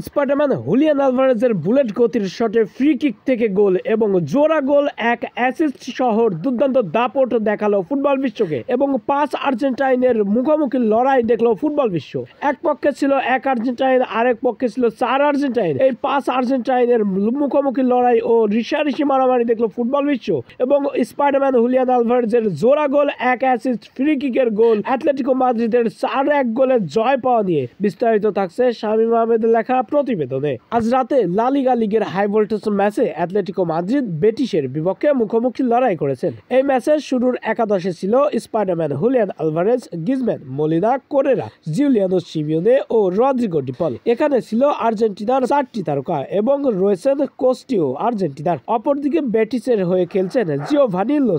Spiderman Julian আলভারেজের bullet গতির শটে free kick থেকে গোল এবং জোড়া গোল, এক অ্যাসিস্ট সহ দুর্দান্ত দাপট দেখালো ফুটবল বিশ্বকে এবং 5 আর্জেন্টাইনের মুখোমুখি লড়াই দেখলো ফুটবল বিশ্ব। এক পক্ষে ছিল 1 আর্জেন্টাইন, আরেক পক্ষে ছিল 4 আর্জেন্টাইন। এই 5 আর্জেন্টাইনের মুখোমুখি লড়াই ও রিশারিশি মারামারি দেখলো ফুটবল বিশ্ব এবং স্পাইডারম্যান হুলিয়ান আলভারেজের জোড়া গোল, এক অ্যাসিস্ট, ফ্রি কিকের গোল, অ্যাটলেটিকো মাদ্রিদের 4-1 গোলের জয় পাওয়া নিয়ে বিস্তারিত থাকছে শামীম আহমেদের লেখা প্রতিবেদনে। আজ রাতে লা লিগা লিগের হাই ভোল্টেজ ম্যাচে অ্যাটলেটিকো মাদ্রিদ বেটিসের বিপক্ষে মুখোমুখি লড়াই করেছেন। এই ম্যাচের শুরুর একাদশে ছিল Spiderman Julian Alvarez, Griezmann, Molina, Correa, Giuliano Simeone ও রদ্রিগো ডি পল। এখানে ছিল আর্জেন্টিনার 4টি তারকা এবং রয়েছেন কোস্টিও আর্জেন্টিনার। অপরদিকে বেটিসের হয়ে খেলছেন জিওভানি লো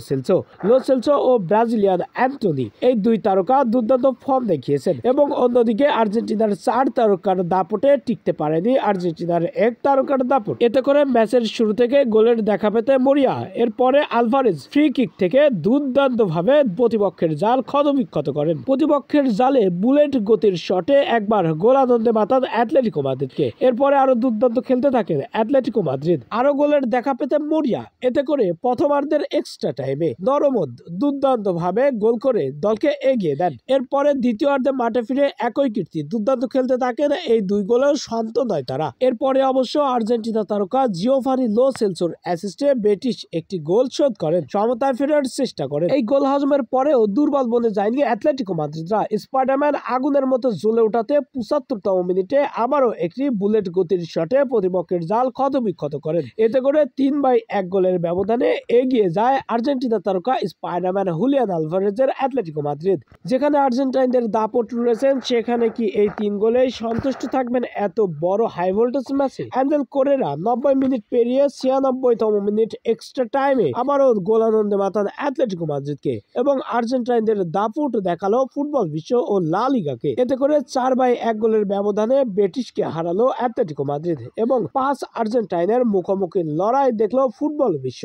সেলসো ও ব্রাজিলিয়ান অ্যান্টনি। এই দুই তারকা দুর্দান্ত ফর্ম দেখিয়েছেন এবং অন্যদিকে আর্জেন্টিনার 4 তারকার দাপটে টিকতে পারেনি আর্জেন্টিনার 1 তারকার দাপট। এতে করে ম্যাচের শুরু থেকে গোলের দেখা পেতে মরিয়া। এরপরে আলভারেজ ফ্রি কিক থেকে দুর্দান্ত ভাবে প্রতিপক্ষের জাল ক্ষতবিক্ষত করেন। প্রতিপক্ষের জালে বুলেট গতির শটে একবার গোল আনন্দে মাতান অ্যাটলেটিকো মাদ্রিদকে। এরপরে আরো দুর্দান্ত খেলতে থাকেন অ্যাটলেটিকো মাদ্রিদ। আরো গোলের দেখা পেতে মরিয়া। এতে করে প্রথমার্ধের এক্সট্রা টাইমে নরমদ দুর্দান্ত ভাবে গোল করে দলকে এগিয়ে দেন। এরপরে দ্বিতীয়ার্ধে মাঠে ফিরে একই কীর্তি দুর্দান্ত খেলতে থাকেন। এই দুই গোলেও শান্ত নয় তারা। এরপরে অবশ্য আর্জেন্টিনা তারকা জিওভানি লো সেলসোর অ্যাসিস্টে বেটিস একটি গোল শোধ করেন, সমতায় ফেরার চেষ্টা করেন। এই গোল হজমের পরেও দুর্বল বনে যায়নি অ্যাটলেটিকো মাদ্রিদরা। স্পাইডারম্যান আগুনের মতো জ্বলে ওঠাতে 75তম মিনিটে আবারও একটি বুলেট গতির শটে প্রতিপক্ষের জাল ক্ষতবিক্ষত করেন। এতে করে 3-1 গোলের ব্যবধানে এগিয়ে যায় আর্জেন্টিনা তারকা স্পাইডারম্যান হুলিয়ান আলভারেজের অ্যাটলেটিকো মাদ্রিদ। যেখানে আর্জেন্টাইনদের দাপট রয়েছেন, সেখানে কি এই 3 গোলেই সন্তুষ্ট থাকবেন এত বড় হাই ভোল্টেজ ম্যাচে? অ্যাঞ্জেল কোরেরা 90 মিনিট পেরিয়ে 96তম মিনিট এক্সট্রা টাইমে আবারও গোল আনন্দে মাতান অ্যাটলেটিকো মাদ্রিদকে এবং আর্জেন্টাইনদের দাপট দেখালো ফুটবল বিশ্ব ও লা লিগাকে। এতে করে 4-1 গোলের ব্যবধানে বেটিসকে হারালো অ্যাটলেটিকো মাদ্রিদ এবং 5 আর্জেন্টাইনের মুখোমুখি লড়াই দেখলো ফুটবল বিশ্ব।